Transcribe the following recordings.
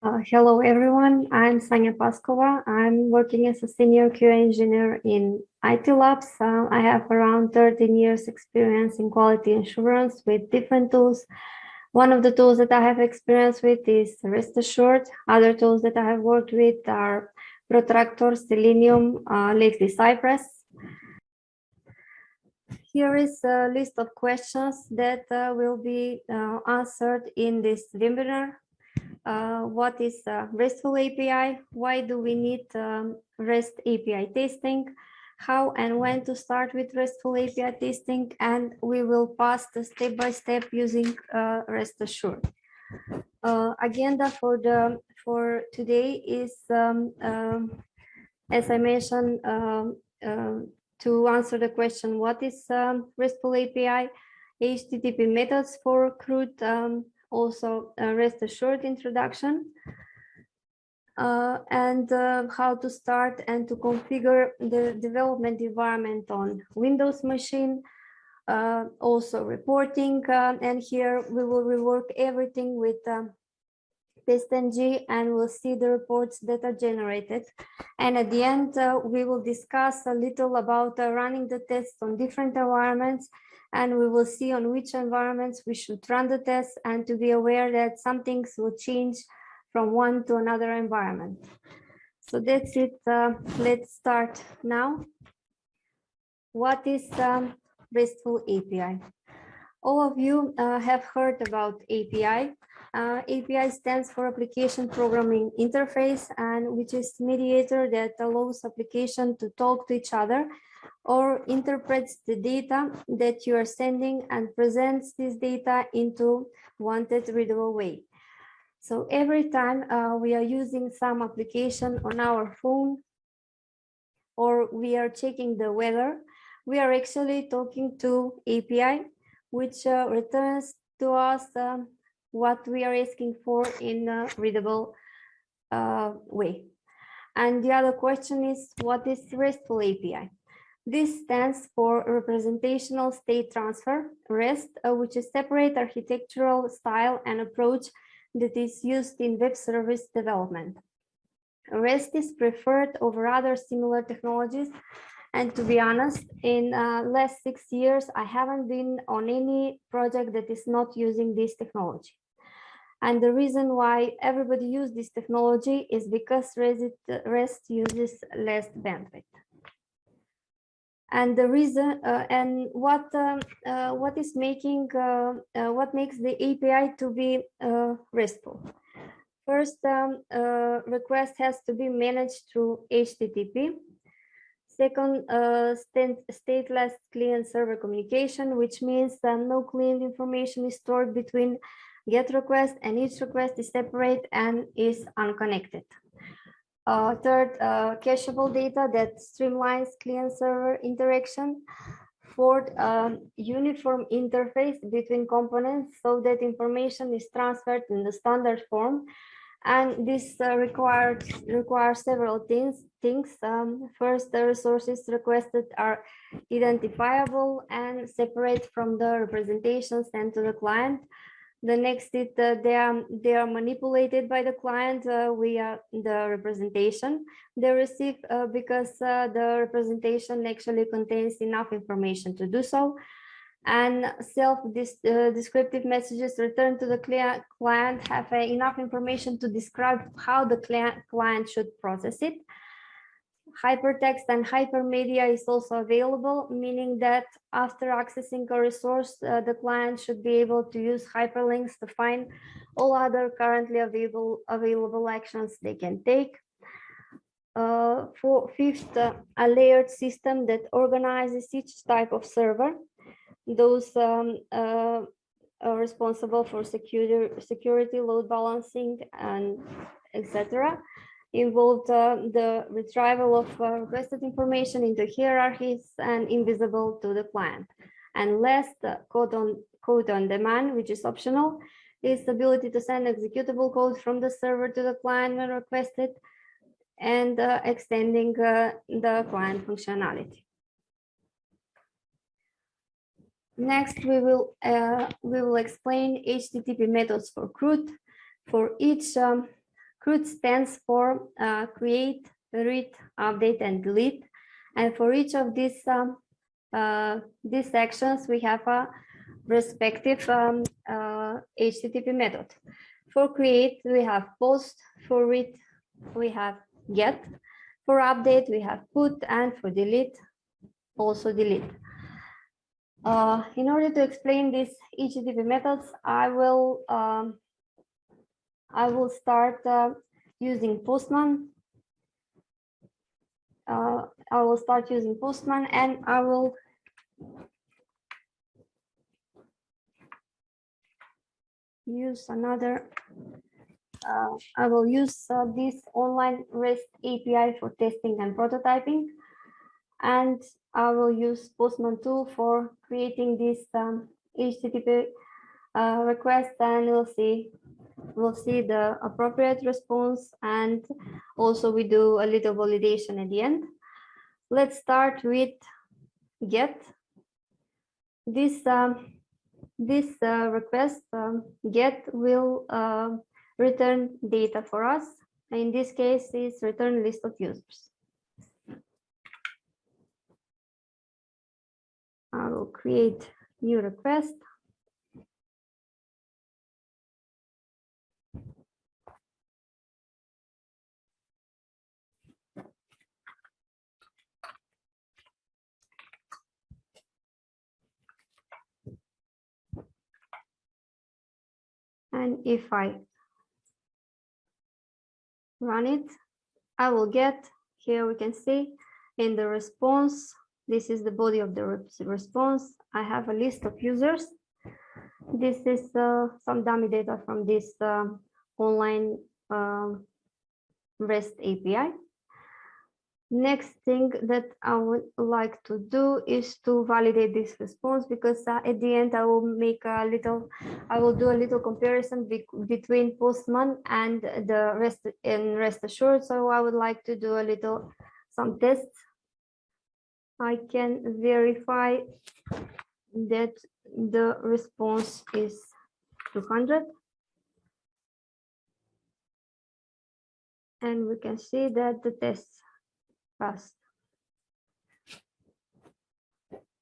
Hello, everyone. I'm Sanja Paskova. I'm working as a senior QA engineer in IT labs. I have around 13 years experience in quality assurance with different tools. One of the tools that I have experience with is REST. Other tools that I have worked with are Protractor, Selenium, lately Cypress. Here is a list of questions that will be answered in this webinar. What is RESTful API? Why do we need REST API testing? How and when to start with RESTful API testing? And we will pass the step by step using REST Assured. Agenda for today is, as I mentioned, to answer the question, what is RESTful API? HTTP methods for CRUD. Also a REST Assured introduction, and how to start and to configure the development environment on Windows machine, also reporting, and here we will rework everything with TestNG, and we'll see the reports that are generated. And at the end, we will discuss a little about running the tests on different environments, and we will see on which environments we should run the tests, and to be aware that some things will change from one to another environment. So that's it. Let's start now. What is RESTful API? All of you have heard about API. API stands for Application Programming Interface, and which is mediator that allows application to talk to each other or interprets the data that you are sending and presents this data into wanted readable way. So every time we are using some application on our phone, or we are checking the weather, we are actually talking to API, which returns to us what we are asking for in a readable way. And the other question is, what is RESTful API? This stands for Representational State Transfer, REST, which is separate architectural style and approach that is used in web service development. REST is preferred over other similar technologies, and to be honest, in last 6 years, I haven't been on any project that is not using this technology. And the reason why everybody uses this technology is because REST uses less bandwidth. And the reason and what is making what makes the API to be RESTful? First, request has to be managed through HTTP. Second, stateless client-server communication, which means that no client information is stored between GET request, and each request is separate and is unconnected. Third, cacheable data that streamlines client-server interaction. Fourth, uniform interface between components so that information is transferred in the standard form. And this requires several things. First, the resources requested are identifiable and separate from the representation sent to the client. The next is they are manipulated by the client via the representation they receive because the representation actually contains enough information to do so. And self-descriptive messages returned to the client have enough information to describe how the client should process it. Hypertext and hypermedia is also available, meaning that after accessing a resource, the client should be able to use hyperlinks to find all other currently available actions they can take. Fifth, a layered system that organizes each type of server. Those are responsible for security, load balancing, and etc. Involved the retrieval of requested information into hierarchies and invisible to the client. And last, code on demand, which is optional, is the ability to send executable code from the server to the client when requested, and extending the client functionality. Next, we will explain HTTP methods for CRUD. For each CRUD stands for create, read, update, and delete. And for each of these sections, we have a respective HTTP method. For create, we have post. For read, we have get. For update, we have put, and for delete, also delete. In order to explain these HTTP methods, I will start using Postman. I will start using Postman, and I will use another. I will use this online REST API for testing and prototyping, and I will use Postman tool for creating this HTTP request, and we'll see the appropriate response, and also we do a little validation at the end. Let's start with get. This request get will return data for us. In this case, it's return list of users. I will create new request. And if I run it, I will get, here we can see in the response, this is the body of the response. I have a list of users. This is some dummy data from this online REST API. Next thing that I would like to do is to validate this response, because at the end I will do a little comparison between Postman and the rest assured. So I would like to do some tests. I can verify that the response is 200. And we can see that the tests passed.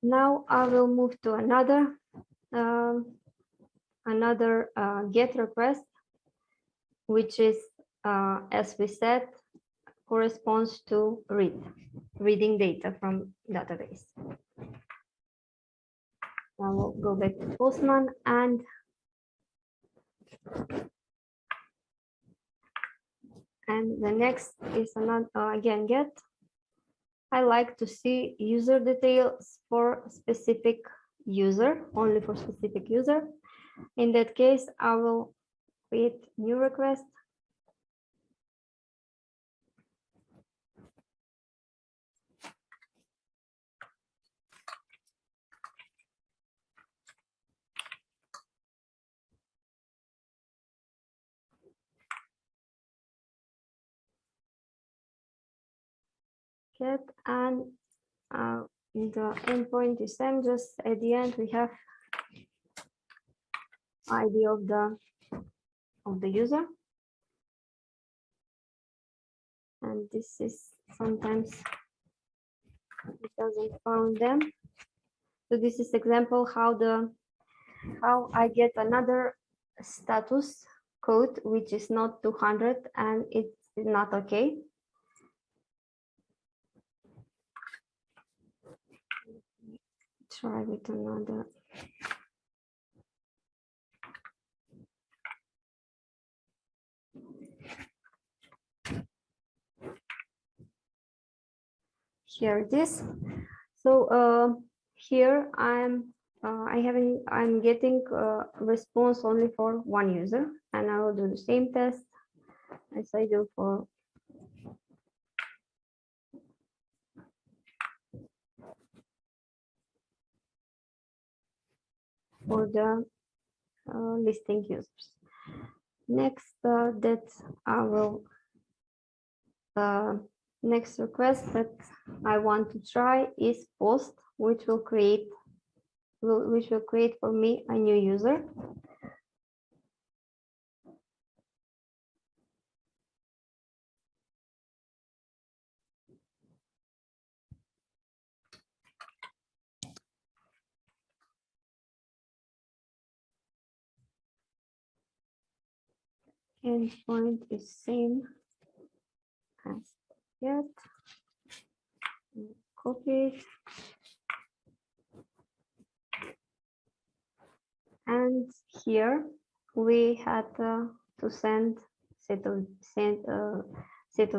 Now I will move to another GET request, which is, as we said, corresponds to reading data from database. I will go back to Postman, and the next is another again GET. I like to see user details for specific user, only for specific user. In that case, I will create new request. Get, and the endpoint is same. Just at the end we have ID of the user, and this is sometimes it doesn't found them. So this is example how I get another status code which is not 200 and it's not okay. Try with another. Here it is. So here I'm getting response only for one user, and I will do the same test as I do for the listing users. Next, that I will next request that I want to try is post, which will create for me a new user. endpoint is same as get. Copy it. And here we had to send set of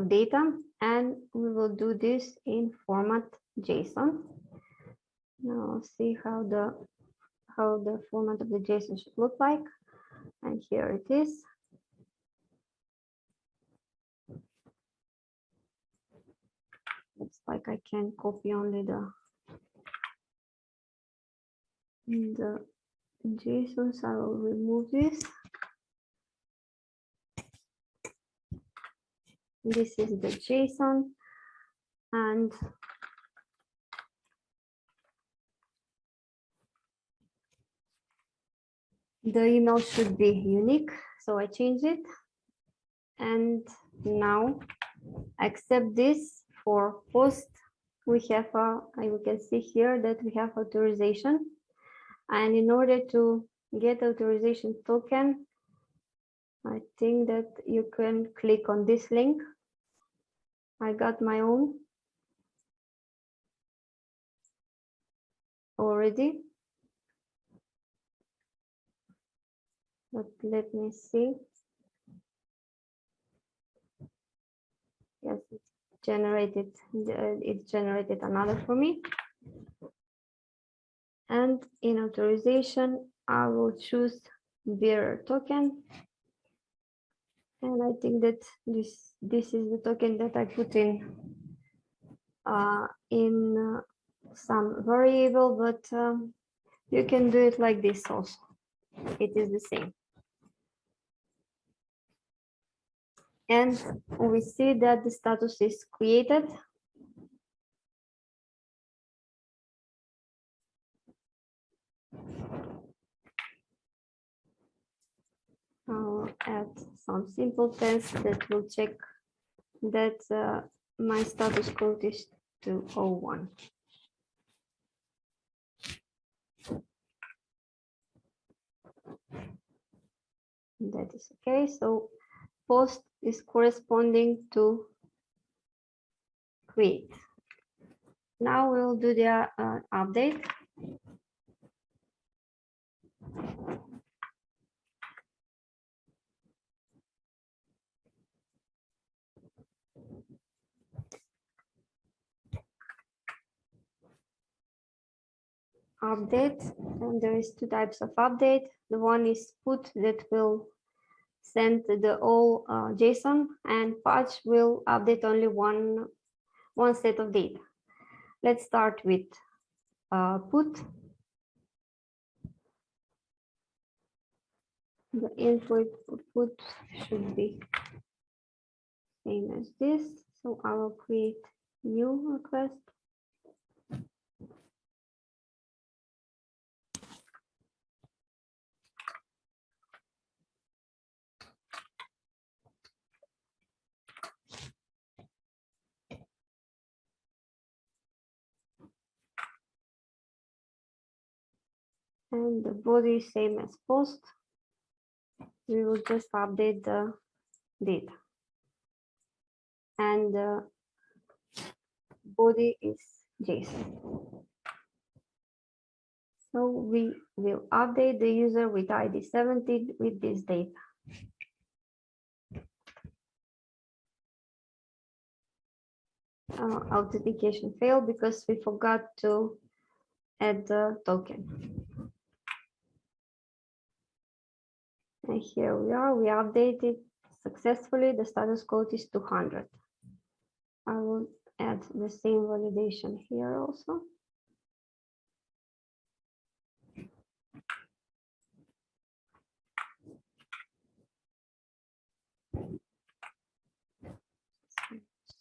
data, and we will do this in format JSON. Now see how the format of the JSON should look like. And here it is. It's like I can copy only the JSON, so I will remove this. This is the JSON, and the email should be unique, so I change it. And now, except this, for post, we have you can see here that we have authorization. And in order to get authorization token, I think that you can click on this link. I got my own already. But let me see. Yes, it's generated another for me. And in authorization, I will choose bearer token. And I think that this is the token that I put in some variable, but you can do it like this also. It is the same. And we see that the status is created. I'll add some simple tests that will check that my status code is 201. That is okay. So post is corresponding to create. Now we'll do the update. Update, and there is two types of update. The one is put that will send the all JSON, and patch will update only one set of data. Let's start with put. The input put should be same as this. So I will create new request. And the body is same as post. We will just update the data. And the body is JSON. So we will update the user with ID 70 with this data. Authentication failed because we forgot to add the token. And here we are, we updated successfully. The status code is 200. I will add the same validation here also.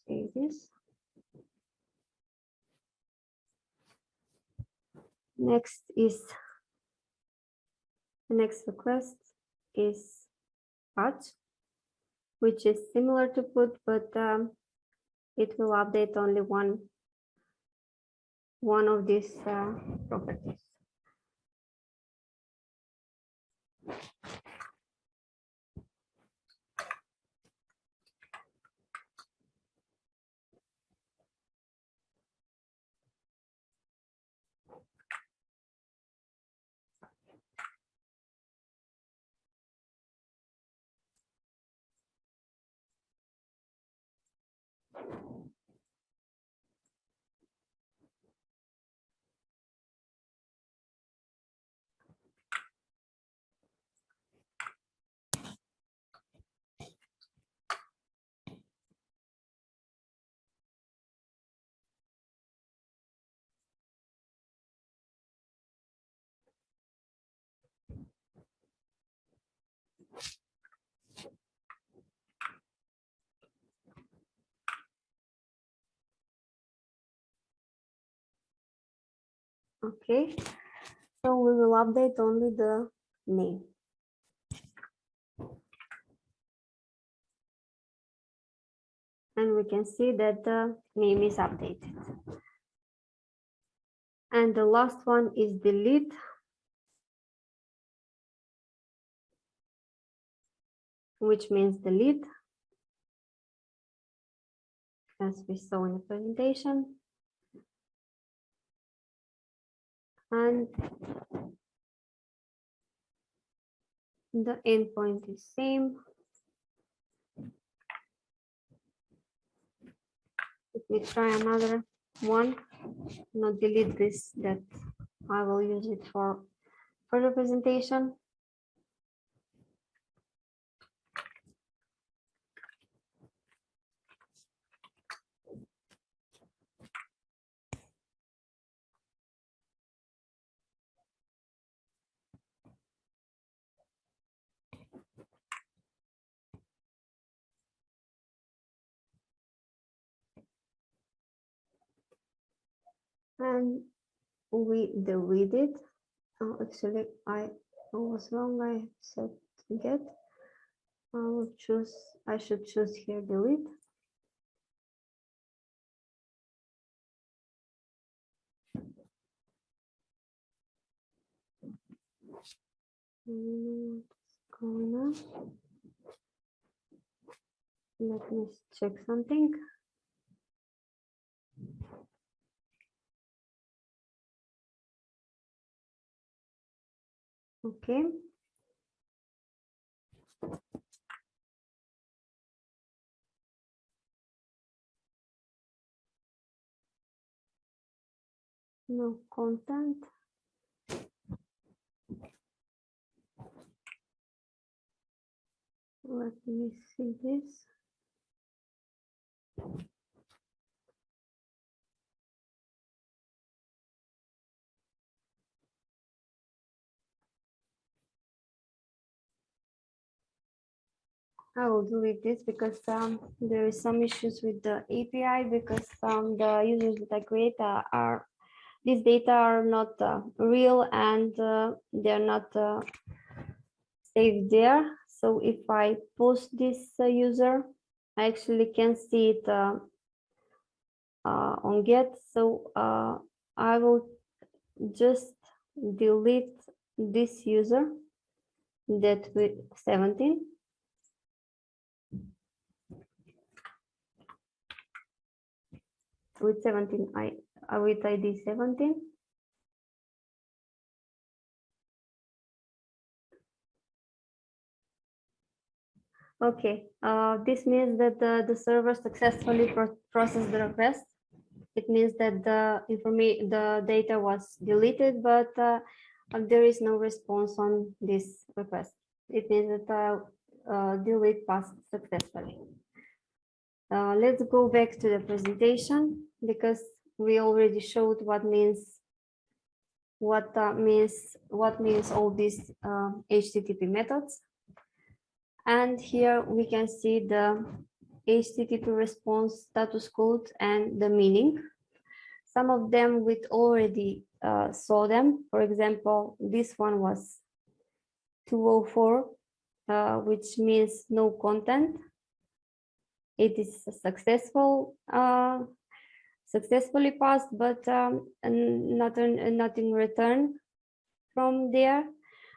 Save this. Next is the next request is patch, which is similar to put, but it will update only one of these properties. Okay, so we will update only the name. And we can see that the name is updated. And the last one is delete, which means delete, as we saw in the presentation. And the endpoint is same. Let me try another one, not delete this, that I will use it for further presentation. And we deleted. Oh, actually, I was wrong. I said get. I should choose here delete. What's going on? Let me check something. Okay. No content. Let me see this. I will delete this because there is some issues with the API because the users that I create these data are not real and they're not saved there. So if I post this user, I actually can see it on get. So I will just delete this user that with 17. With 17, with ID 17. Okay, this means that the server successfully processed the request. It means that the data was deleted, but there is no response on this request. It means that delete passed successfully. Let's go back to the presentation because we already showed what means all these HTTP methods. And here we can see the HTTP response status code and the meaning. Some of them we already saw them. For example, this one was 204, which means no content. It is successfully passed, but nothing returned from there.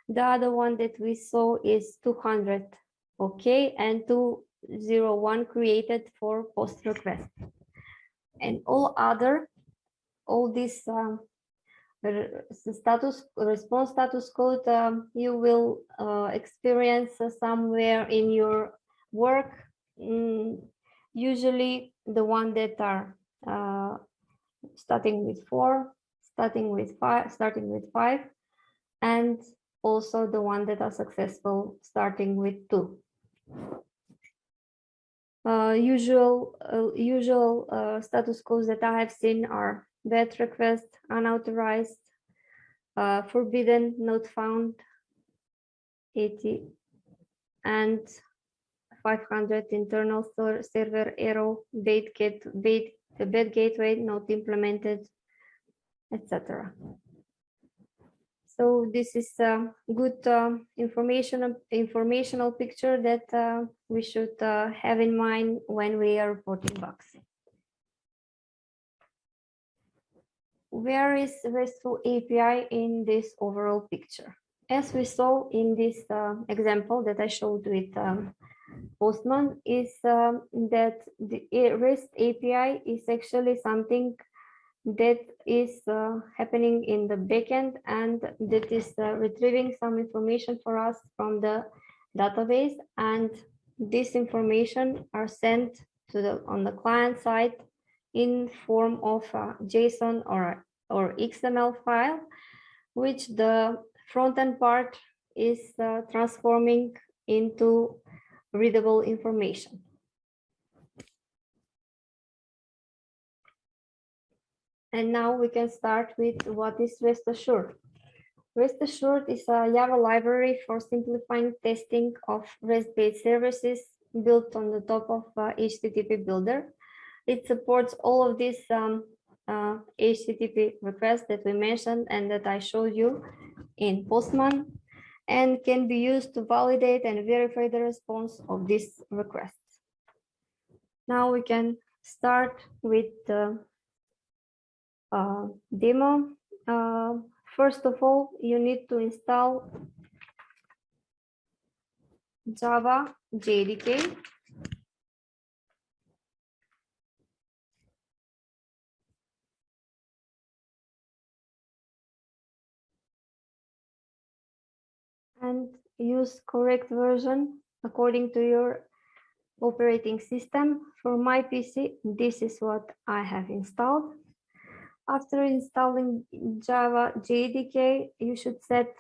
The other one that we saw is 200, okay, and 201 created for post request. And all this response status code you will experience somewhere in your work. Usually the one that are starting with 4, starting with 5, and also the one that are successful starting with 2. Usual status codes that I have seen are bad request, unauthorized, forbidden, not found, 80, and 500 internal server error, bad gateway not implemented, etc. So this is a good informational picture that we should have in mind when we are reporting bugs. Where is RESTful API in this overall picture? As we saw in this example that I showed with Postman, is that the REST API is actually something that is happening in the backend, and that is retrieving some information for us from the database, and this information are sent to on the client side in form of a JSON or XML file, which the front-end part is transforming into readable information. And now we can start with what is REST Assured. REST Assured is a Java library for simplifying testing of REST-based services built on the top of HTTP Builder. It supports all of these HTTP requests that we mentioned and that I showed you in Postman, and can be used to validate and verify the response of these requests. Now we can start with the demo. First of all, you need to install Java JDK. And use correct version according to your operating system. For my PC, this is what I have installed. After installing Java JDK, you should set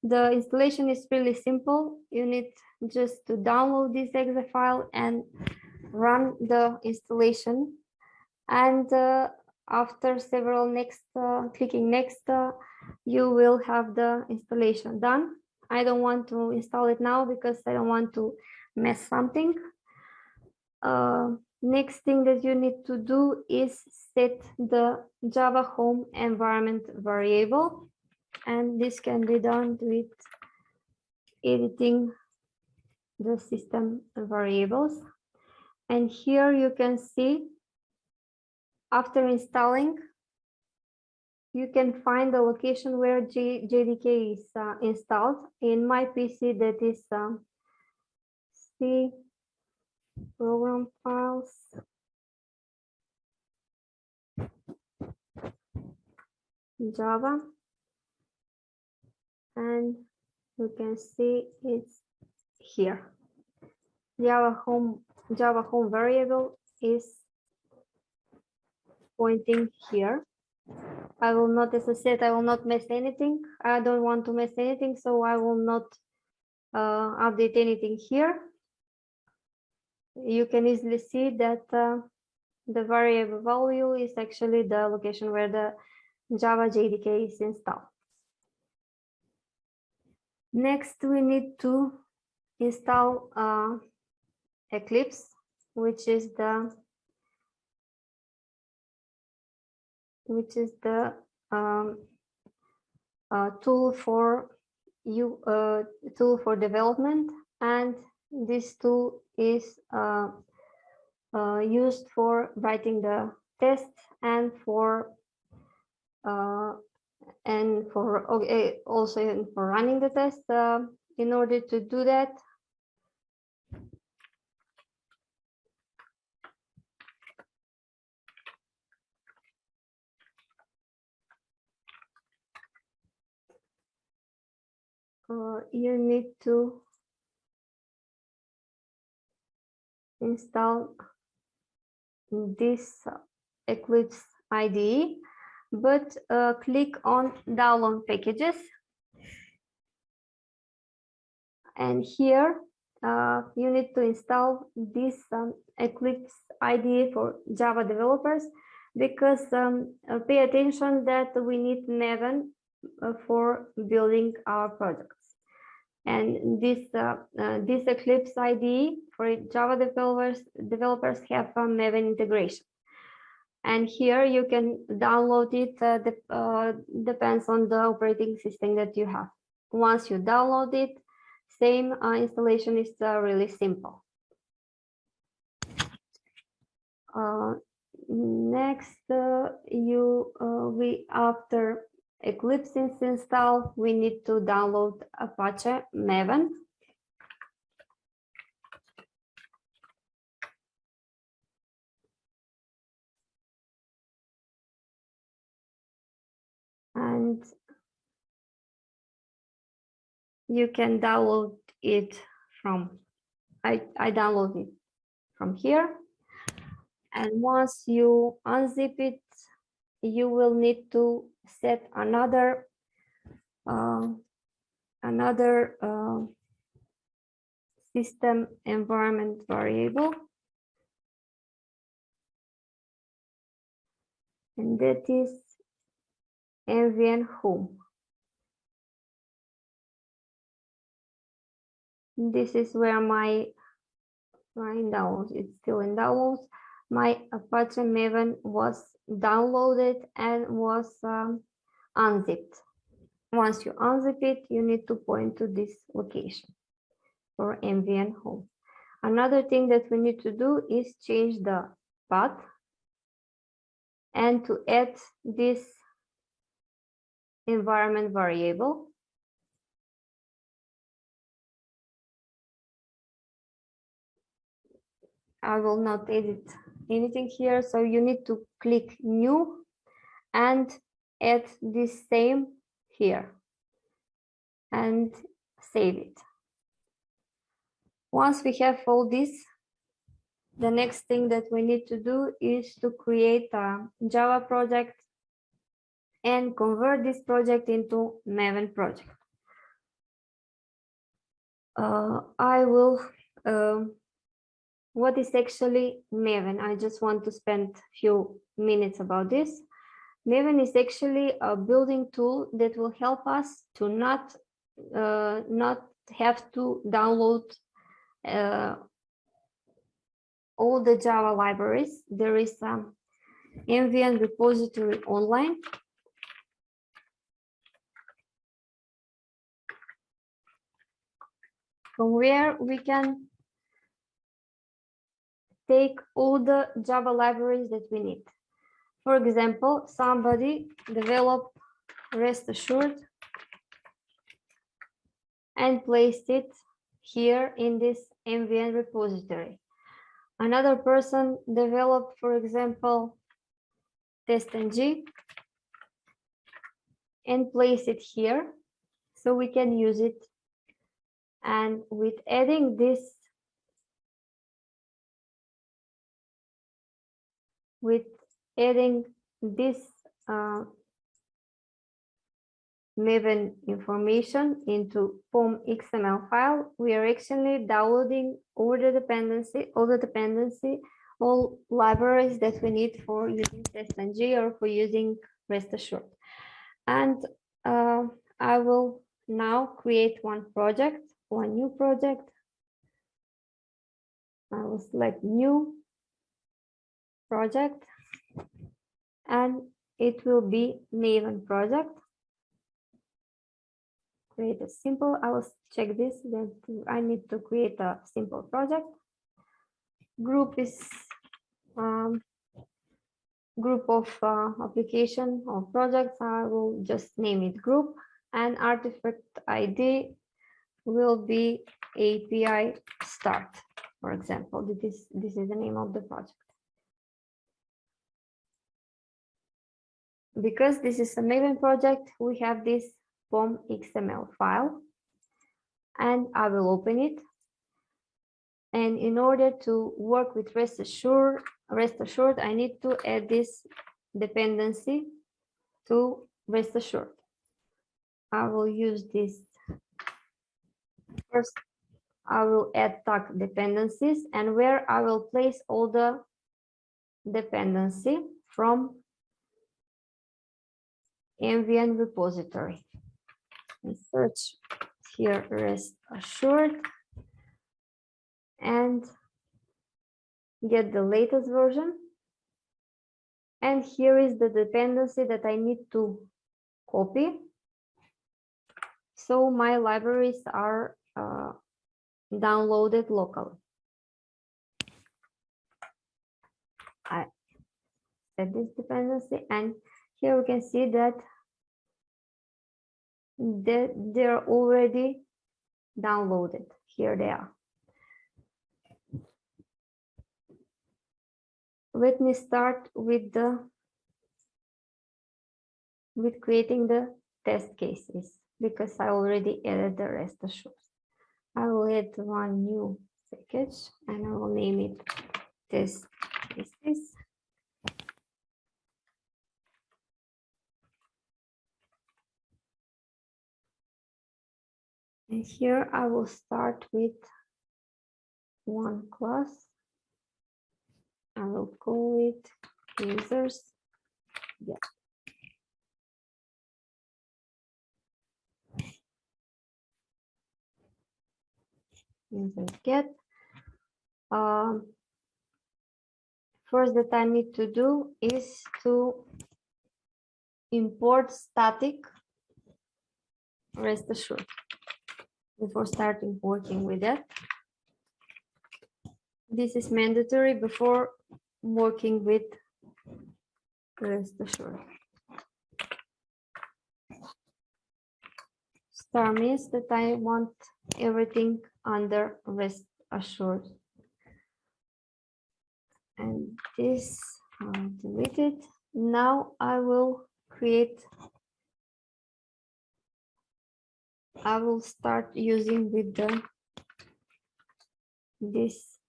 the installation is really simple. You need just to download this exe file and run the installation. And after several clicking next, you will have the installation done. I don't want to install it now because I don't want to mess something. Next thing that you need to do is set the Java home environment variable, and this can be done with editing the system variables. And here you can see, after installing, you can find the location where JDK is installed. In my PC, that is C program files, Java, and you can see it's here. Java home variable is pointing here. I will not, as I said, I will not mess anything. I don't want to mess anything, so I will not update anything here. You can easily see that the variable value is actually the location where the Java JDK is installed. Next, we need to install Eclipse, which is the tool for development, and this tool is used for writing the tests and for also for running the test. In order to do that, you need to install this Eclipse IDE, but click on download packages, and here you need to install this Eclipse IDE for Java developers, because pay attention that we need Maven for building our projects. And this Eclipse IDE for Java developers have a Maven integration. And here you can download it, depends on the operating system that you have. Once you download it, same installation is really simple. Next, after Eclipse is installed, we need to download Apache Maven. And you can download it from, I download it from here. And once you unzip it, you will need to set another system environment variable, and that is mvn home. This is where my downloads, it's still in downloads. My Apache Maven was downloaded and was unzipped. Once you unzip it, you need to point to this location for mvn home. Another thing that we need to do is change the path and to add this environment variable. I will not edit anything here, so you need to click new and add this same here and save it. Once we have all this, the next thing that we need to do is to create a Java project and convert this project into Maven project. What is actually Maven? I just want to spend a few minutes about this. Maven is actually a building tool that will help us to not have to download all the Java libraries. There is some MVN repository online. From where we can take all the Java libraries that we need. For example, somebody developed REST assured and placed it here in this MVN repository. Another person developed, for example, TestNG and placed it here so we can use it. And with adding this, Maven information into POM XML file, we are actually downloading all libraries that we need for using TestNG or for using REST assured. And I will now create one new project. I will select new project and it will be Maven project. Create a simple, I will check this, then I need to create a simple project. Group is group of application or projects. I will just name it group, and artifact ID will be API start, for example. This is the name of the project. Because this is a Maven project, we have this POM XML file, and I will open it. And in order to work with REST assured, I need to add this dependency to REST assured. I will use this. First, I will add tag dependencies, and where I will place all the dependency from MVN repository. And search here REST assured and get the latest version And here is the dependency that I need to copy. So my libraries are downloaded locally. I set this dependency, and here we can see that they're already downloaded. Here they are. Let me start with creating the test cases, because I already added the rest assured. I will add one new package and I will name it test cases. And here I will start with one class. I will call it users. Yeah. Users get. First that I need to do is to import static rest assured before starting working with that. This is mandatory before working with rest assured. Star means that I want everything under rest assured. And this I'll delete it. Now I will start using with this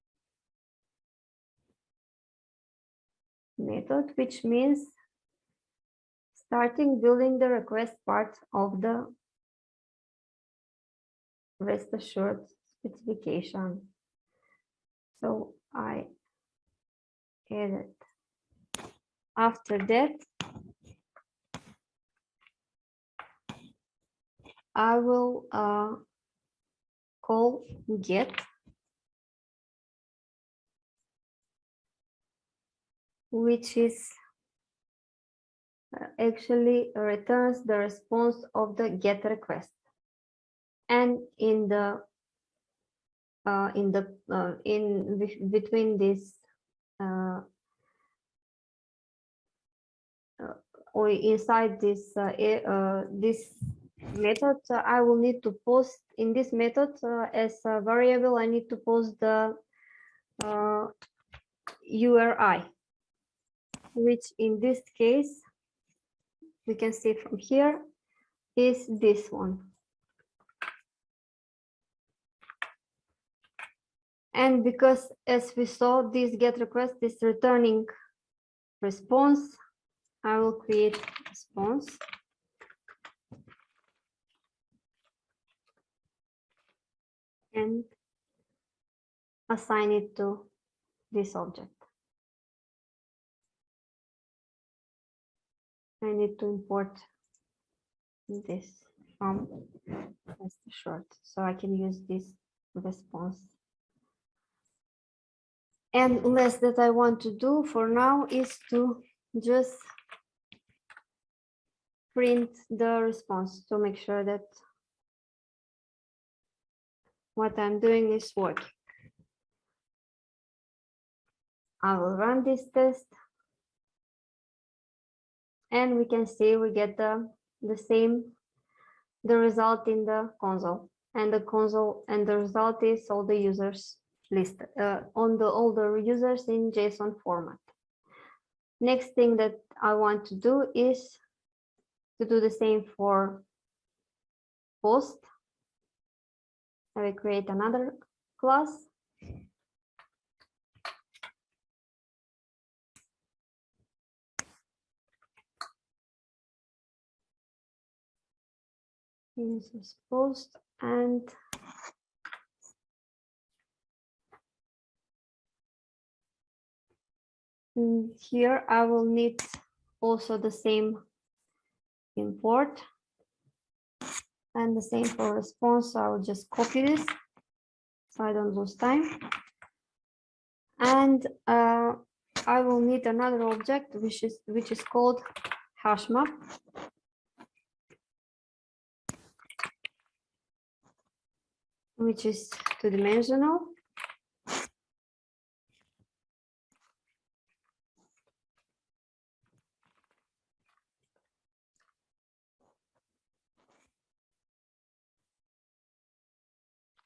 method, which means starting building the request part of the rest assured specification. So I add it. After that, I will call get, which is actually returns the response of the get request. And in between this or inside this this method, I will need to post in this method as a variable. I need to post the URI, which in this case we can see from here is this one. And because as we saw, this get request is returning response, I will create response. And assign it to this object. I need to import this from rest assured so I can use this response. And last that I want to do for now is to just print the response to make sure that what I'm doing is working. I will run this test, and we can see we get the result in the console, and the result is all the users listed on all the users in JSON format. Next thing that I want to do is to do the same for post. I will create another class. Users post, and here I will need also the same import and the same for response. So I will just copy this so I don't lose time. And I will need another object which is called hash map. Which is two-dimensional.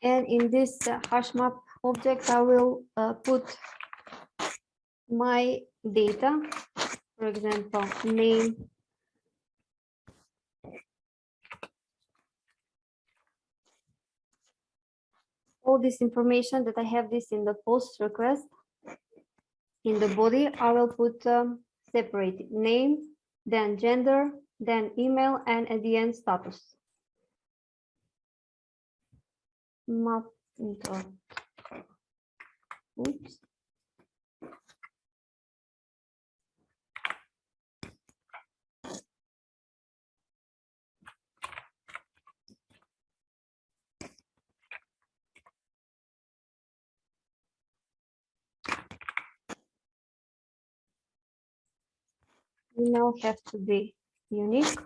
And in this hash map object, I will put my data, for example, name, all this information that I have this in the post request. In the body, I will put separate name, then gender, then email, and at the end status. Map into. Oops. We now have to be unique.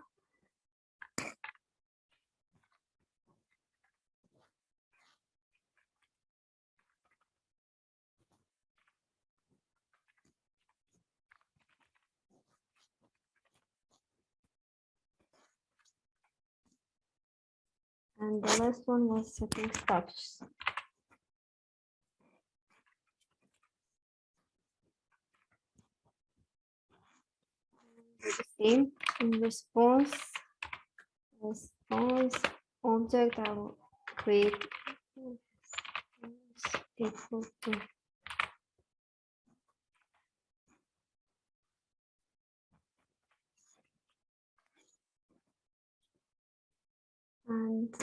And the last one was setting status. The same in response object, I will create equal to and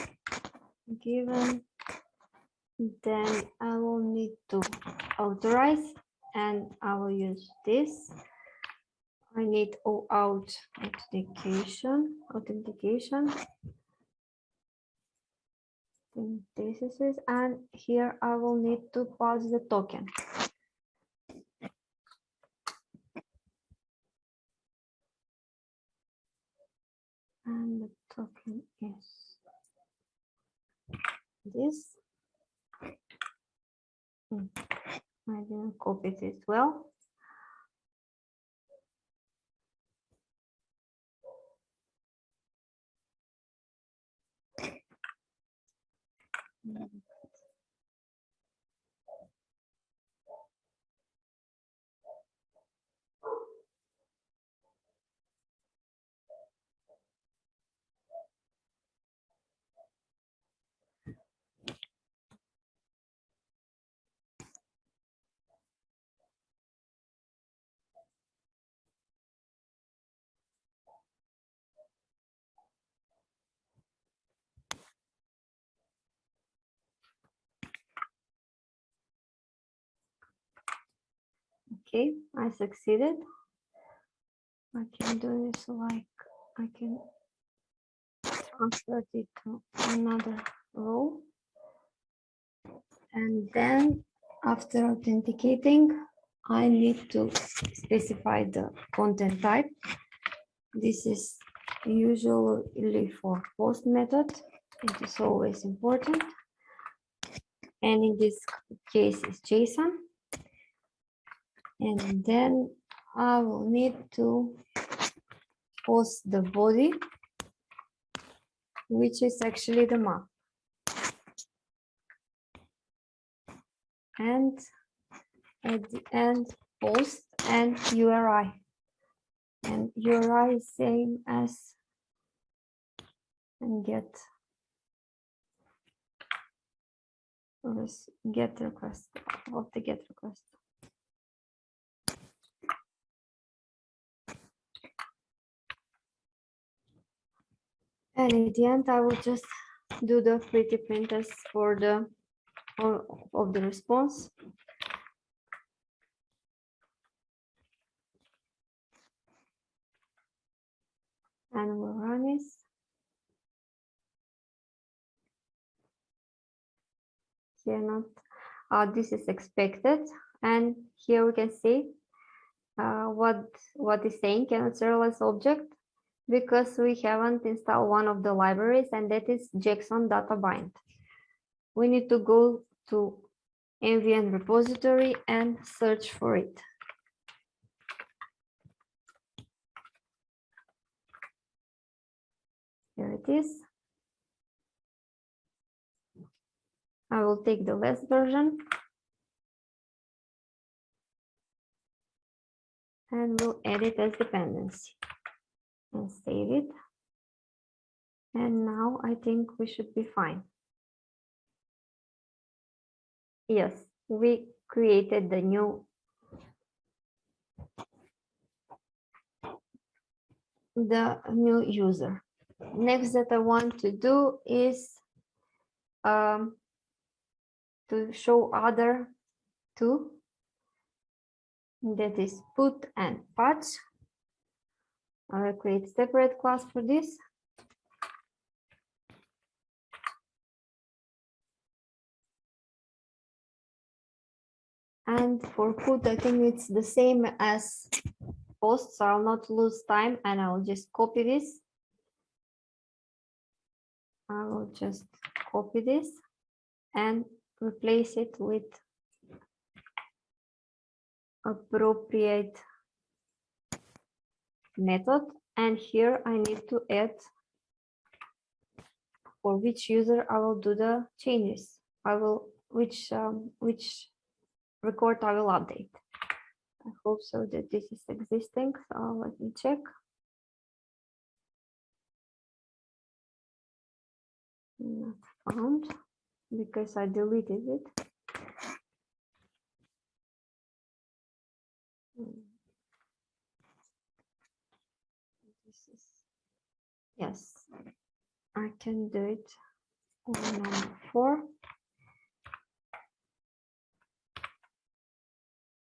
given, then I will need to authorize, and I will use this. I need OAuth authentication. And here I will need to pass the token. And the token is this. I didn't copy it well. Okay, I succeeded. I can do this like I can transfer it to another row. And then after authenticating, I need to specify the content type. This is usually for post method. It is always important. And in this case, it's JSON. And then I will need to post the body, which is actually the map. And at the end, post and URI. And URI is same as and get request of the get request. And at the end, I will just do the pretty printers for the of the response. And we'll run this. Here not, this is expected. And here we can see what is saying cannot serialize object, because we haven't installed one of the libraries, and that is JSON data bind. We need to go to MVN repository and search for it. Here it is. I will take the last version and we'll add it as dependency and save it. And now I think we should be fine. Yes, we created the new user. Next that I want to do is to show other two, that is put and patch. I will create a separate class for this. And for put, I think it's the same as post, so I'll not lose time and I will just copy this. I will just copy this and replace it with appropriate method. And here I need to add for which user I will do the changes. I will which record I will update. I hope so that this is existing. So let me check. Not found because I deleted it. This is, yes, I can do it on number 4.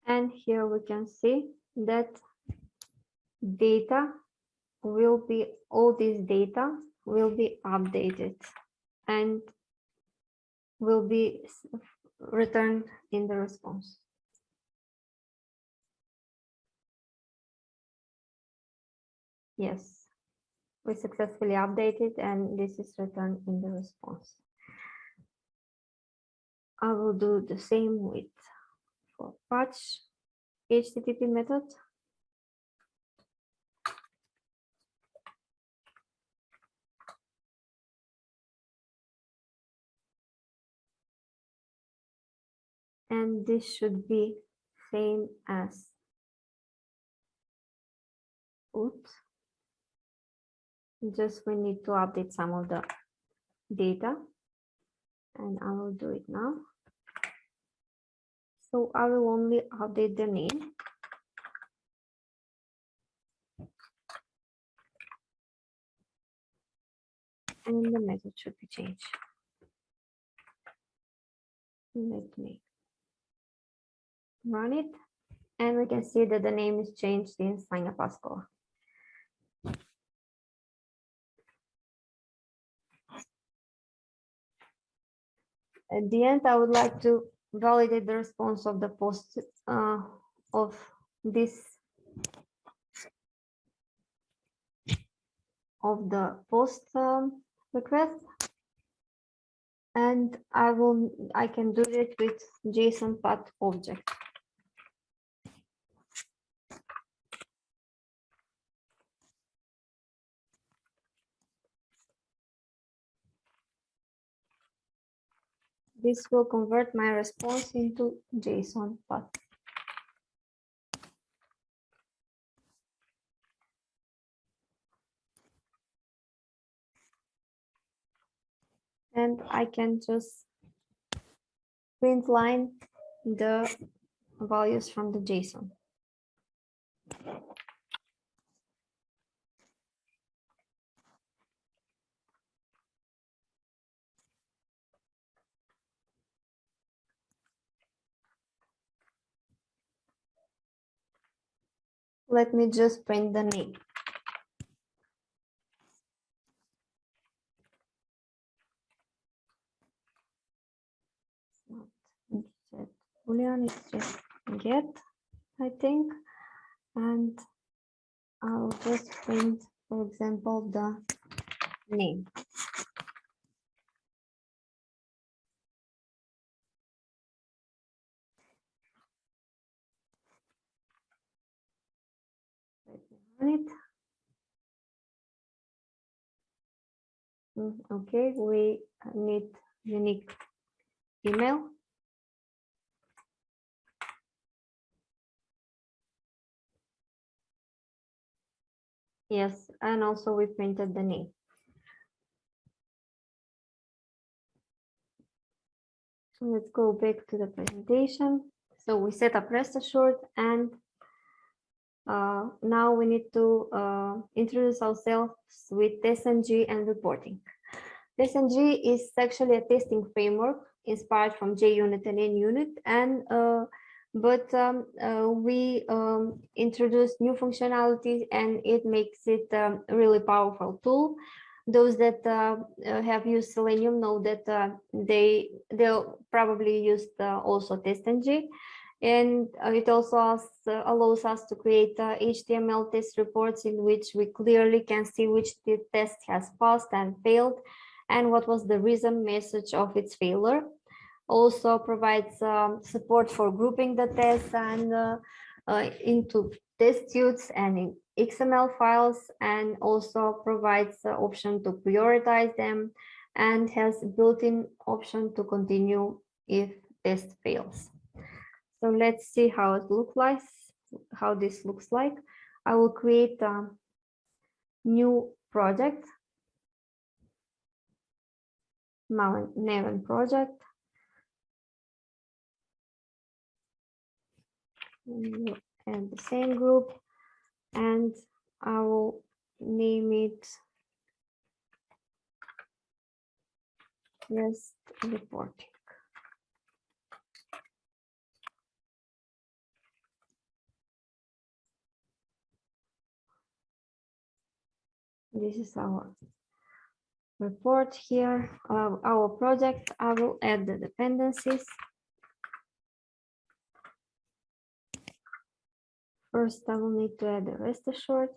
And here we can see that data will be, all this data will be updated and will be returned in the response. Yes, we successfully updated and this is returned in the response. I will do the same with for patch HTTP method. And this should be same as put. Just we need to update some of the data and I will do it now. So I will only update the name. And the method should be changed. Let me run it. And we can see that the name is changed in Sanja Paskova. At the end, I would like to validate the response of the post of this post request, and I can do it with JSON path object. This will convert my response into JSON path. And I can just print line the values from the JSON. Let me just print the name. Boolean is just get, I think. And I'll just print, for example, the name. Let me run it. Okay, we need unique email. Yes, and also we printed the name. So let's go back to the presentation. So we set up rest assured, and now we need to introduce ourselves with TestNG and reporting. TestNG is actually a testing framework inspired from JUnit and NUnit, and we introduced new functionalities, and it makes it a really powerful tool. Those that have used Selenium know that they'll probably used also TestNG. And it also allows us to create HTML test reports in which we clearly can see which test has passed and failed, and what was the reason message of its failure. Also provides support for grouping the tests and into test suites and in XML files, and also provides the option to prioritize them, and has built-in option to continue if test fails. So let's see how it looks like, how this looks like. I will create a new project, Maven project. And the same group, and I will name it REST reporting. This is our report here, our project. I will add the dependencies. First, I will need to add the rest assured.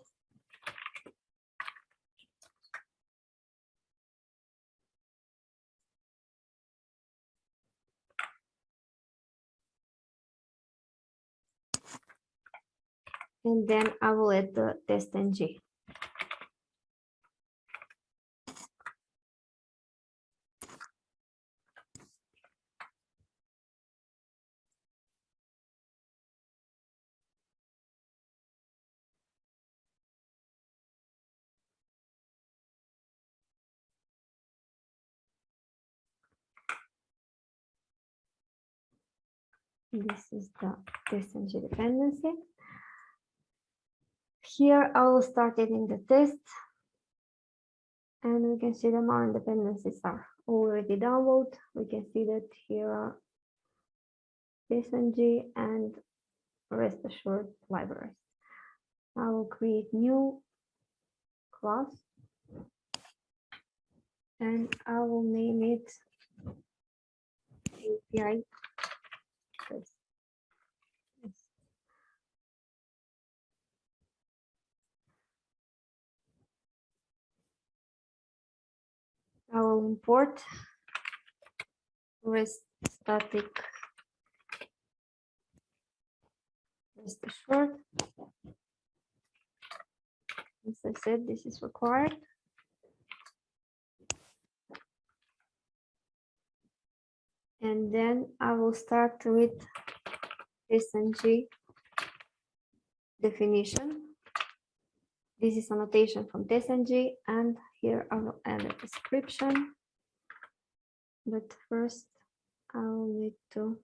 And then I will add the TestNG. This is the TestNG dependency. Here I will start it in the test, and we can see the Maven dependencies are already downloaded. We can see that here are TestNG and rest assured libraries. I will create new class, and I will name it API test. I will import rest static rest assured. As I said, this is required. And then I will start with TestNG definition. This is annotation from TestNG, and here I will add a description. But first, I will need to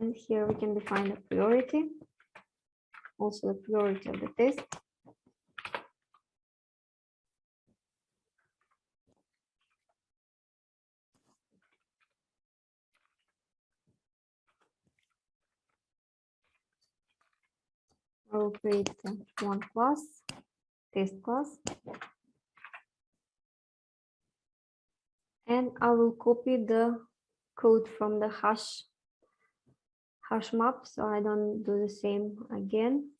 and here we can define the priority, also the priority of the test. I will create one class, test class, and I will copy the code from the hash map, so I don't do the same again.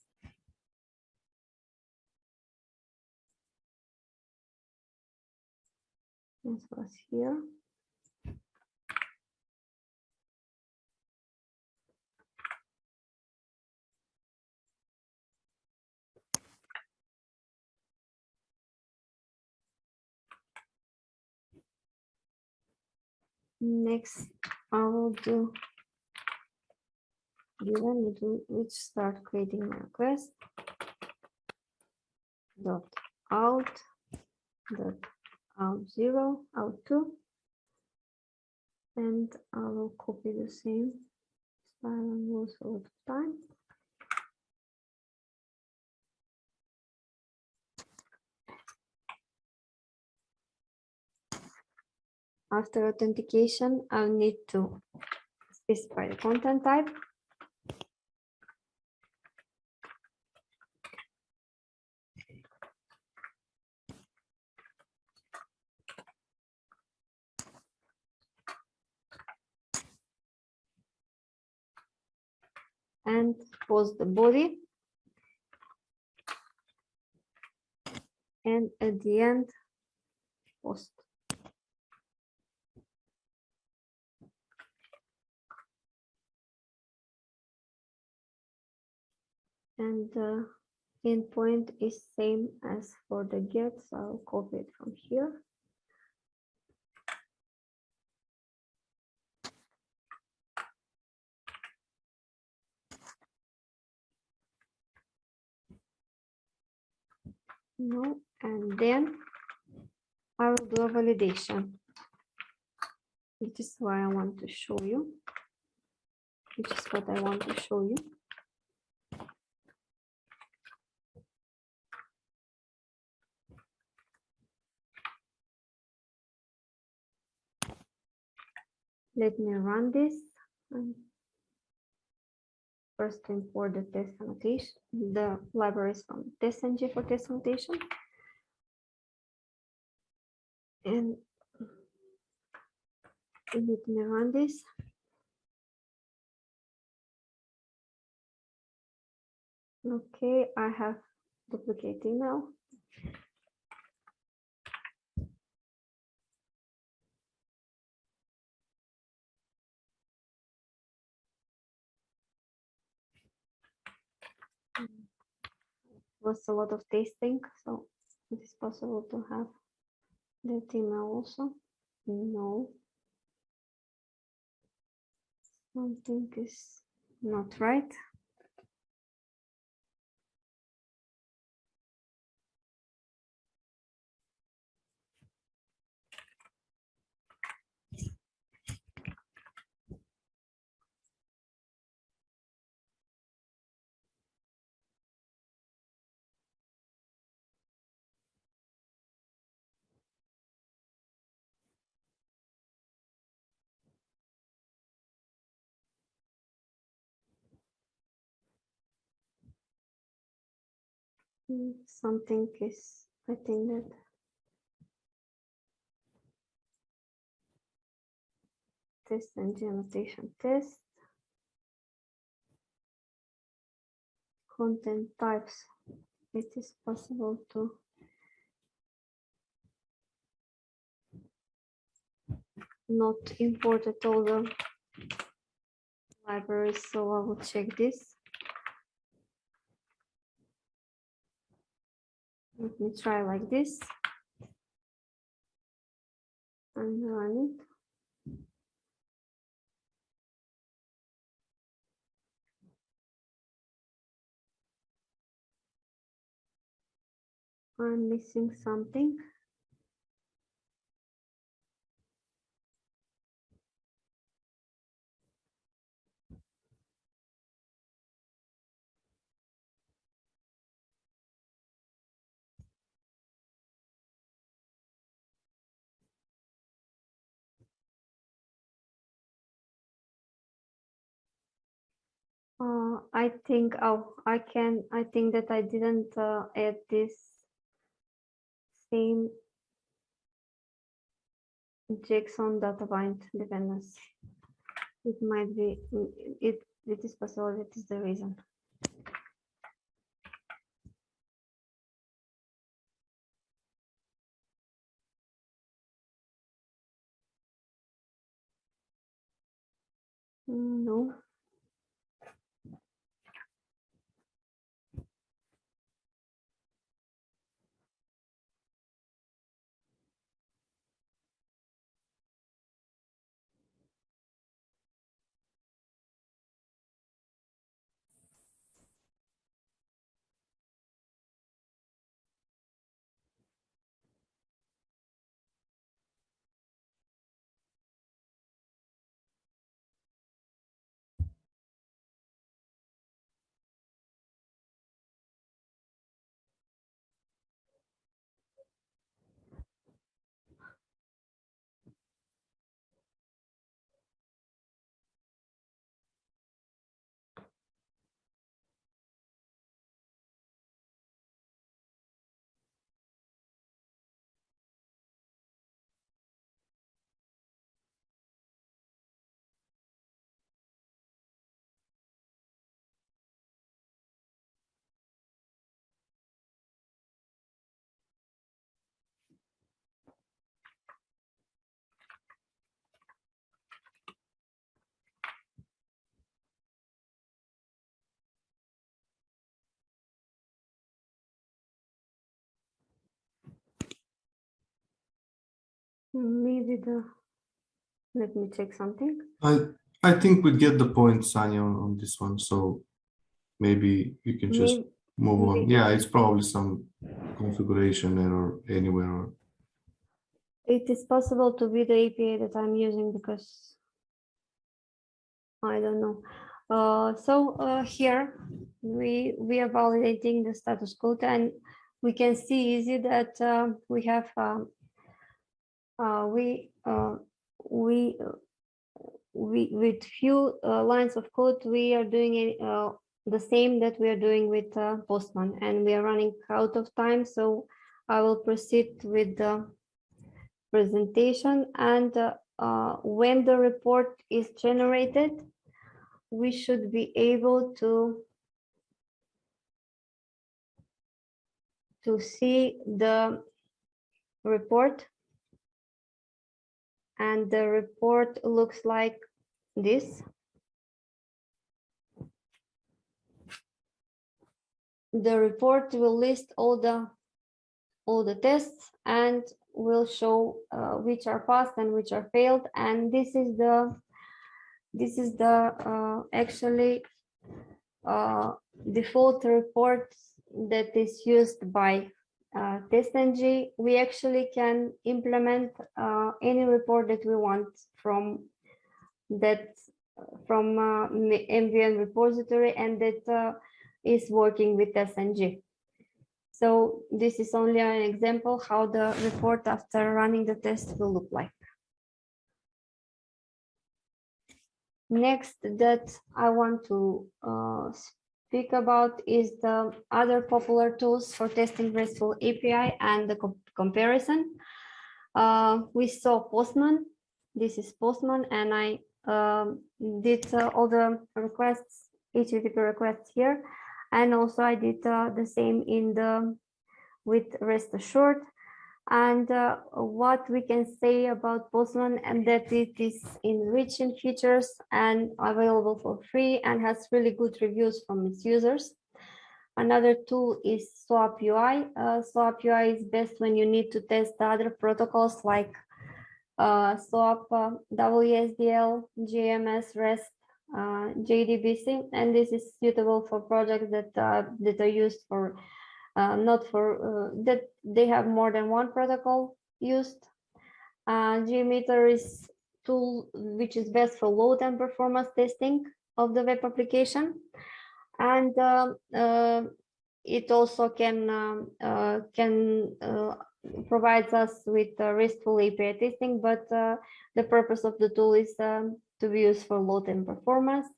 This was here. Next, I will do given which start creating my request dot out dot out0 out2, and I will copy the same style and lose a lot of time. After authentication, I'll need to specify the content type. And post the body. And at the end, post. And the endpoint is same as for the get, so I'll copy it from here. No, and then I will do a validation. Which is what I want to show you. Which is what I want to show you. Let me run this. First import the test annotation, the libraries from TestNG for test annotation. And let me run this. Okay, I have duplicate email. Was a lot of testing, so it is possible to have that email also. No, something is not right. Something is, I think that TestNG annotation test, content types, it is possible to not import at all the libraries, so I will check this. Let me try like this and run it. I'm missing something. I think I think that I didn't add this same JSON data bind dependency. It might be it is possible that is the reason. No. Maybe let me check something. I think we get the point, Sanja, on this one. So maybe you can just move on. Yeah, it's probably some configuration error anywhere. It is possible to be the API that I'm using because I don't know. Here we are validating the status code, and we can see easy that we have with few lines of code we are doing the same that we are doing with Postman, and we are running out of time, so I will proceed with the presentation. And when the report is generated, we should be able to see the report, and the report looks like this. The report will list all the tests and will show which are passed and which are failed, and this is the actually default report that is used by TestNG. We actually can implement any report that we want from MVN repository, and that is working with TestNG. So this is only an example how the report after running the test will look like. Next that I want to speak about is the other popular tools for testing RESTful API and the comparison. We saw Postman. This is Postman, and I did all the requests, HTTP requests here, and also I did the same with Rest Assured. And what we can say about Postman, and that it is enriched in features and available for free and has really good reviews from its users. Another tool is SOAP UI. SOAP UI is best when you need to test the other protocols like SOAP, WSDL, GMS, REST, JDBC, and this is suitable for projects that are used for not for that they have more than one protocol used. GMeter is tool which is best for load and performance testing of the web application, and it also can provides us with RESTful API testing, but the purpose of the tool is to be used for load and performance.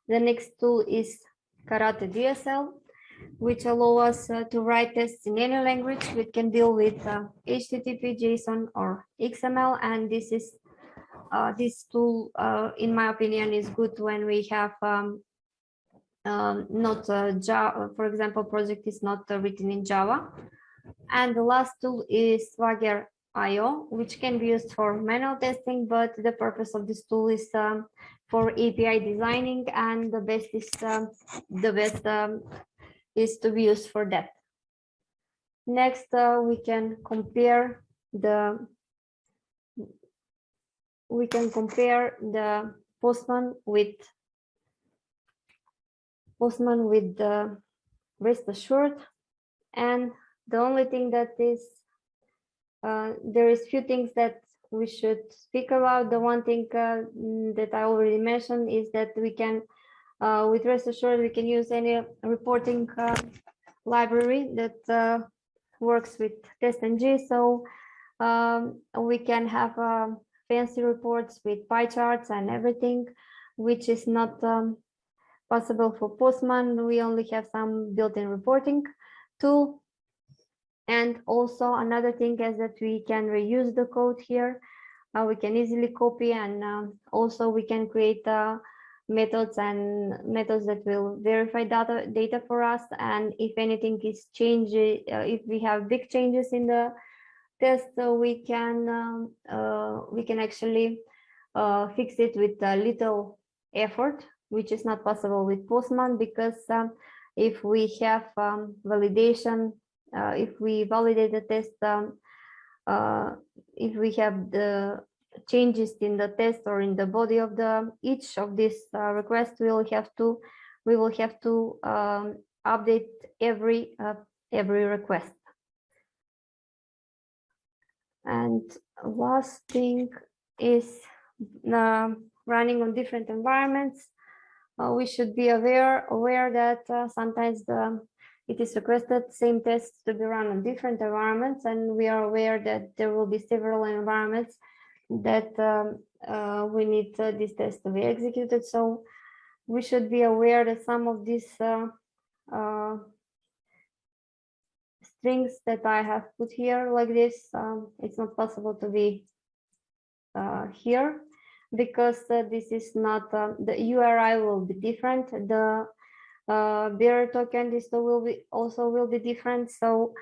The next tool is Karate DSL, which allow us to write tests in any language. We can deal with HTTP, JSON, or XML, and this tool, in my opinion, is good when we have not Java. For example, project is not written in Java. And the last tool is Swagger.io, which can be used for manual testing, but the purpose of this tool is for API designing, and the best is to be used for that. Next, we can compare the Postman with the rest assured, and the only thing that is there is few things that we should speak about. The one thing that I already mentioned is that we can with rest assured we can use any reporting library that works with TestNG, so we can have fancy reports with pie charts and everything, which is not possible for Postman. We only have some built-in reporting tool. And also another thing is that we can reuse the code here. We can easily copy, and also we can create methods that will verify data for us. And if anything is changed, if we have big changes in the test, we can actually fix it with a little effort, which is not possible with Postman, because if we have validation, if we validate the test, if we have the changes in the test or in the body of each of these requests, we will have to update every request. And last thing is running on different environments. We should be aware that sometimes it is requested same tests to be run on different environments, and we are aware that there will be several environments that we need this test to be executed. So we should be aware that some of these strings that I have put here like this, it's not possible to be here, because this is not the URI will be different. The bearer token list will be different. So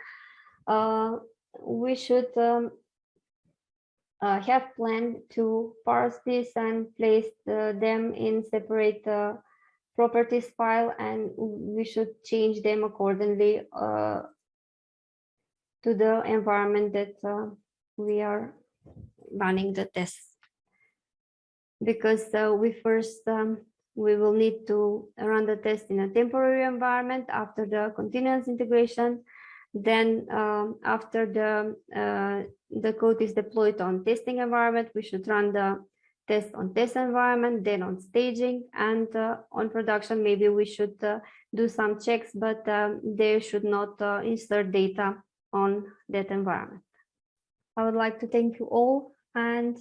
we should have planned to parse this and place them in separate properties file, and we should change them accordingly to the environment that we are running the tests. Because we will need to run the test in a temporary environment after the continuous integration. Then after the code is deployed on testing environment, we should run the test on test environment, then on staging, and on production maybe we should do some checks, but they should not insert data on that environment. I would like to thank you all, and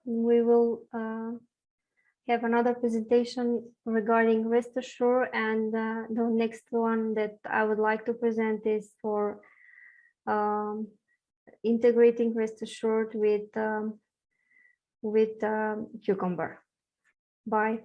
we will have another presentation regarding rest assured, and the next one that I would like to present is for integrating rest assured with Cucumber. Bye.